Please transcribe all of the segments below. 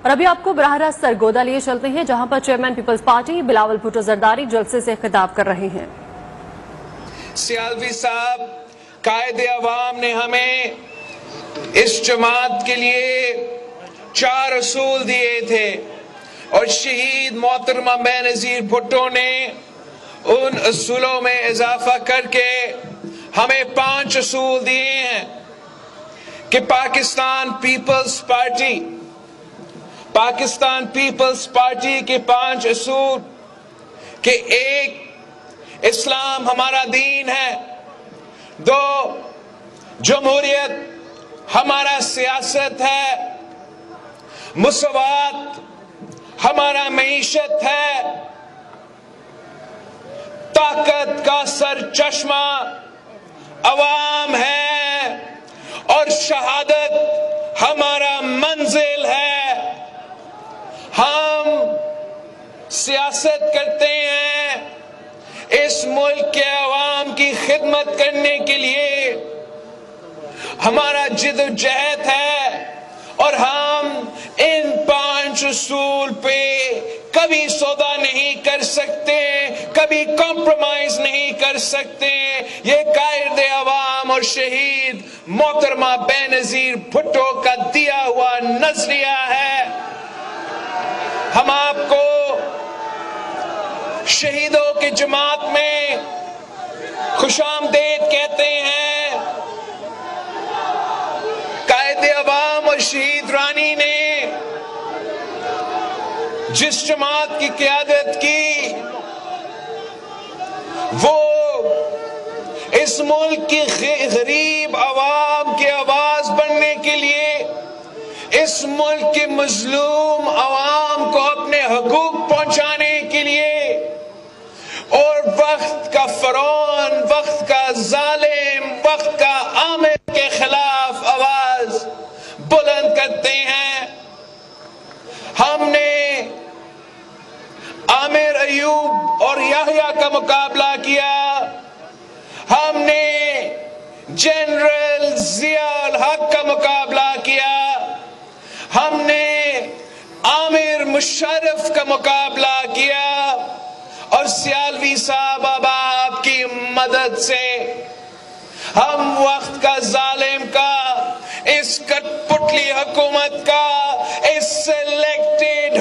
اور ابھی آپ کو براہ راست سرگودا لیے چلتے ہیں جہاں پر chairman Peoples party Bilawal Bhutto Zardari جلسے سے خطاب کر رہے ہیں۔ سیالوی صاحب، قائد عوام نے ہمیں اس جماعت کے لیے 4 اصول دیے تھے اور شہید محترمہ بے نظیر بھٹو نے ان اصولوں میں اضافہ کر کے ہمیں 5 اصول دیے ہیں کہ پاکستان پیپلز پارٹی کے 5 اصول کہ 1 اسلام ہمارا دین ہے، 2 جمہوریت ہمارا سیاست ہے، مساوات ہمارا معیشت ہے، طاقت کا سر چشمہ عوام ہے اور شہادت ہمارا منزل ہے۔ ہم سیاست کرتے ہیں اس ملک کے عوام کی خدمت کرنے کے لیے، ہمارا جد و جہد ہے اور ہم ان 5 اصول پہ کبھی سودا نہیں کر سکتے، کبھی کمپرومائز نہیں کر سکتے۔ یہ قائد عوام اور شہید محترمہ بے نظیر بھٹو کا دیا ہوا نظریہ ہے۔ ہم آپ کو شہیدوں کی جماعت میں خوش آمدید کہتے ہیں۔ قائد عوام اور شہید رانی نے جس جماعت کی قیادت کی وہ اس ملک کی غریب عوام کی آواز بننے کے لیے، اس ملک کے مظلوم عوام کو اپنے حقوق پہنچانے کے لیے، اور وقت کا فرعون، وقت کا ظالم، وقت کا عامر کے خلاف آواز بلند کرتے ہیں۔ ہم نے عامر ایوب اور یحییٰ کا مقابلہ کیا، ہم نے جنرل ضیاء الحق کا مقابلہ کیا، ہم نے عامر مشرف کا مقابلہ کیا، اور سیالوی صاحب اب آپ کی مدد سے ہم وقت کا ظالم کا، اس کٹ پتلی حکومت کا، اس سلیکٹڈ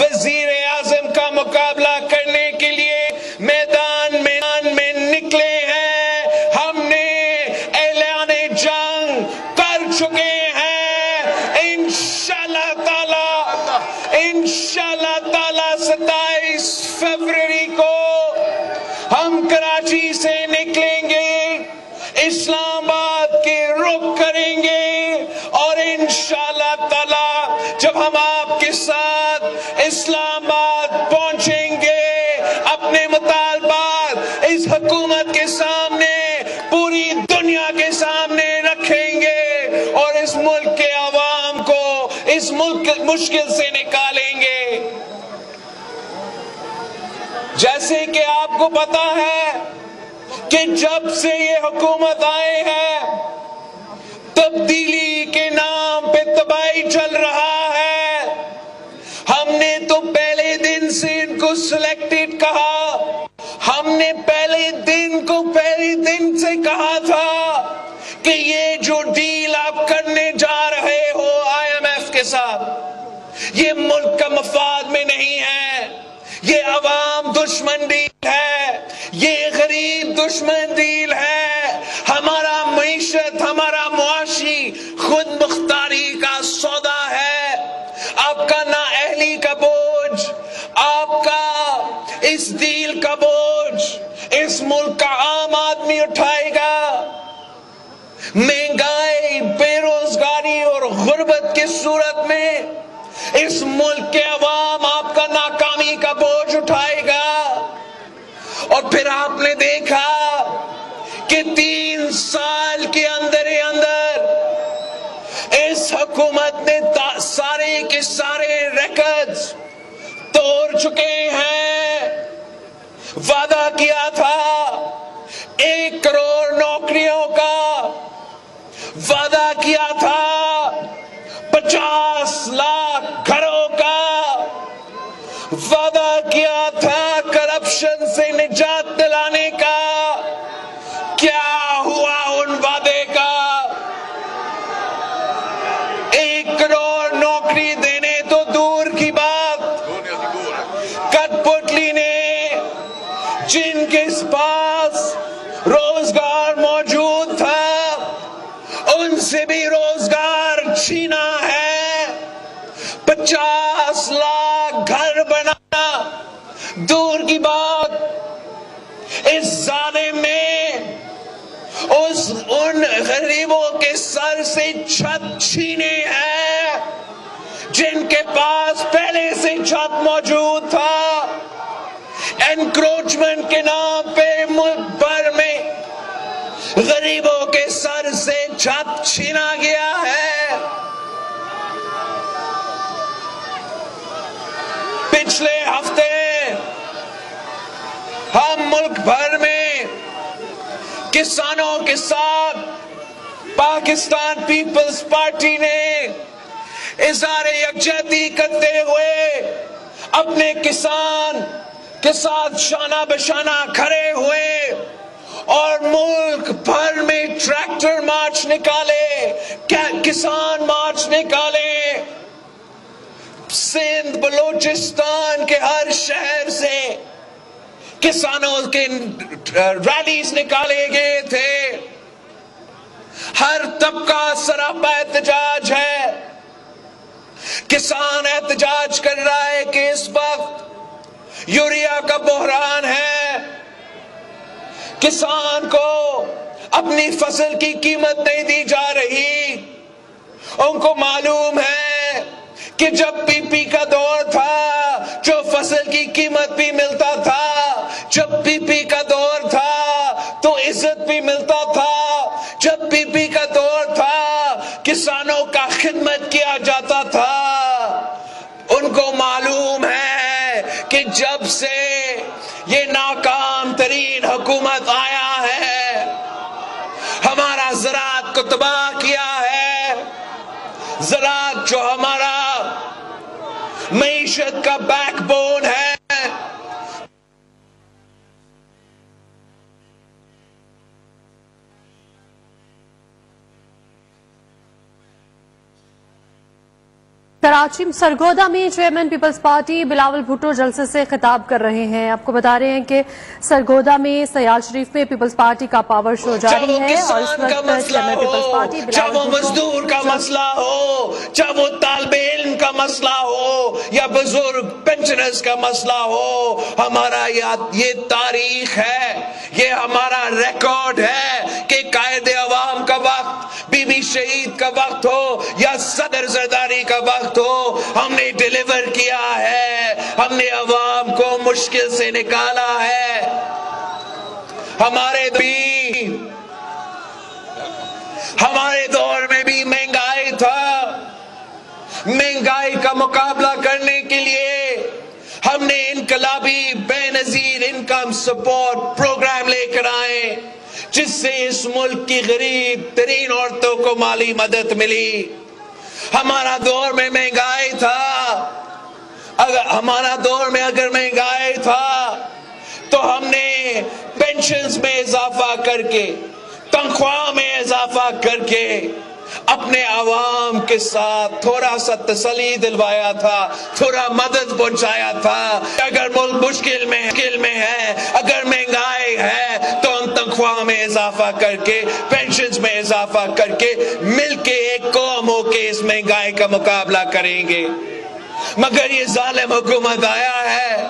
وزیر اعظم کا مقابلہ کرنے کے لیے میدان میں نکلے ہیں۔ ہم نے اعلان جنگ کر چکے ہیں۔ انشاءاللہ تعالی 27 فروری کو ہم کراچی سے نکلیں گے، اسلام آباد کے رخ کریں گے، اور انشاءاللہ تعالی جب ہم آپ کے ساتھ اسلام آباد پہنچیں گے، اپنے مطالبات اس حکومت کے سامنے، پوری دنیا کے سامنے رکھیں گے اور اس ملک کے عوام کو اس مشکل سے نکالیں گے۔ جیسے کہ آپ کو پتا ہے کہ جب سے یہ حکومت آئے ہیں، تبدیلی کے نام پہ تباہی چل رہا ہے۔ ہم نے تو پہلے دن سے ان کو سلیکٹڈ کہا، ہم نے پہلے دن سے کہا تھا کہ یہ جو ڈیل آپ کرنے جا رہے ہو IMF کے ساتھ، یہ ملک کا مفاد میں نہیں ہے، یہ عوام دشمن ڈیل ہے، یہ غریب دشمن ڈیل ہے، ہمارا معیشت، ہمارا معاشی خود مختاری کا سودا ہے۔ آپ کا نااہلی کا بوجھ، آپ کا اس ڈیل کا بوجھ اس ملک کا عام آدمی اٹھائے گا۔ مہنگائی، بے روزگاری اور غربت کی صورت میں اس ملک کے عوام آپ کا ناکامی کا بوجھ اٹھائے گا۔ اور پھر آپ نے دیکھا کہ 3 سال کے اندر اس حکومت نے سارے کے سارے ریکارڈز توڑ چکے ہیں۔ وعدہ کیا تھا 1 کروڑ نوکریوں کا، وعدہ کیا تھا 50 لاکھ گھروں کیا تھا کرپشن سے نجات دلانے کا، کیا ہوا ان وعدے کا؟ 1 کروڑ نوکری دینے تو دور کی بات، کٹ پتلی نے جن کے پاس روزگار موجود تھا ان سے بھی روزگار چھینا ہے۔ 50 لاکھ گھر بنانا دور کی بات، اس ظالم نے ان غریبوں کے سر سے چھت چھینے ہیں جن کے پاس پہلے سے چھت موجود تھا۔ انکروچمنٹ کے نام پہ ملک بھر میں غریبوں کے سر سے چھت چھینا گیا ہے۔ پچھلے ہفتے ہم ملک بھر میں کسانوں کے ساتھ پاکستان پیپلز پارٹی نے اظہار یکجہتی کرتے ہوئے اپنے کسان کے ساتھ شانہ بشانہ کھڑے ہوئے اور ملک بھر میں ٹریکٹر مارچ نکالے، کسان مارچ نکالے۔ سندھ بلوچستان کے ہر شہر سے کسانوں کے ریلیز نکالے گئے تھے۔ ہر طبقہ سراپا احتجاج ہے۔ کسان احتجاج کر رہا ہے کہ اس وقت یوریا کا بحران ہے، کسان کو اپنی فصل کی قیمت نہیں دی جا رہی۔ ان کو معلوم ہے کہ جب پی پی کا دور تھا جو فصل کی قیمت بھی ملتا تھا، جب پی پی کا دور تھا تو عزت بھی ملتا تھا، جب پی پی کا دور تھا کسانوں کا خدمت کیا جاتا تھا۔ ان کو معلوم ہے کہ جب سے یہ ناکام ترین حکومت آیا ہے، ہمارا زراعت کو تباہ کیا ہے۔ زراعت جو ہمارا معیشت کا بیک بون ہے، کراچی سرگودا میں chairman Peoples party Bilawal Bhutto جلسے سے خطاب کر رہے ہیں۔ آپ کو بتا رہے ہیں کہ سرگودا میں سیال شریف میں پیپلز پارٹی کا پاور شو جاری ہے اور اس وقت چیئرمین پیپلز پارٹی چاہے وہ مزدور کا مسئلہ ہو، چاہے وہ طالب علم کا مسئلہ ہو یا بزرگ پینشنرز کا مسئلہ ہو، ہمارا یہ تاریخ ہے، یہ ہمارا ریکارڈ ہے کہ قائد عوام کا وقت، بی بی شہید کا وقت ہو یا صدر زرداری کا وقت ہو، ہم نے ڈیلیور کیا ہے، ہم نے عوام کو مشکل سے نکالا ہے۔ ہمارے دور میں بھی مہنگائی تھا، مہنگائی کا مقابلہ کرنے کے لیے ہم نے انقلابی بے نظیر انکم سپورٹ پروگرام لے کر آئے جس سے اس ملک کی غریب ترین عورتوں کو مالی مدد ملی۔ ہمارا دور میں مہنگائی تھا، ہمارا دور میں اگر مہنگائی تھا تو ہم نے پینشنز میں اضافہ کر کے، تنخواہ میں اضافہ کر کے اپنے عوام کے ساتھ تھوڑا سا تسلی دلوایا تھا، تھوڑا مدد پہنچایا تھا۔ اگر ملک مشکل میں ہے، اگر مہنگائی ہے تو ہم تنخواہ میں اضافہ کر کے، پینشنز میں اضافہ کر کے مل کے ایک قوم ہو کے اس مہنگائی کا مقابلہ کریں گے۔ مگر یہ ظالم حکومت آیا ہے،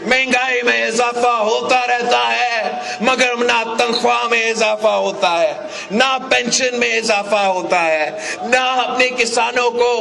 مہنگائی میں اضافہ ہوتا رہتا ہے مگر نہ تنخواہ میں اضافہ ہوتا ہے، نہ پینشن میں اضافہ ہوتا ہے، نہ اپنے کسانوں کو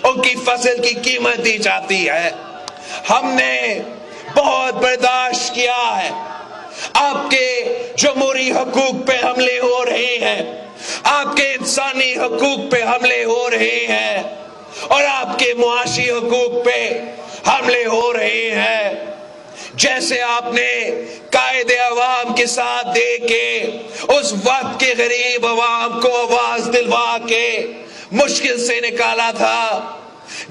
ان کی فصل کی قیمت دی جاتی ہے۔ ہم نے بہت برداشت کیا ہے، آپ کے جمہوری حقوق پہ حملے ہو رہے ہیں، آپ کے انسانی حقوق پہ حملے ہو رہے ہیں اور آپ کے معاشی حقوق پہ حملے ہو رہے ہیں۔ جیسے آپ نے قائد عوام کے ساتھ دے کے اس وقت کے غریب عوام کو آواز دلوا کے مشکل سے نکالا تھا،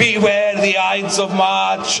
beware the Ides of March,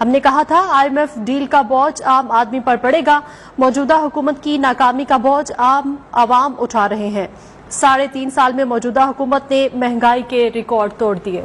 ہم نے کہا تھا IMF ڈیل کا بوجھ عام آدمی پر پڑے گا، موجودہ حکومت کی ناکامی کا بوجھ عام عوام اٹھا رہے ہیں۔ 3.5 سال میں موجودہ حکومت نے مہنگائی کے ریکارڈ توڑ دیے۔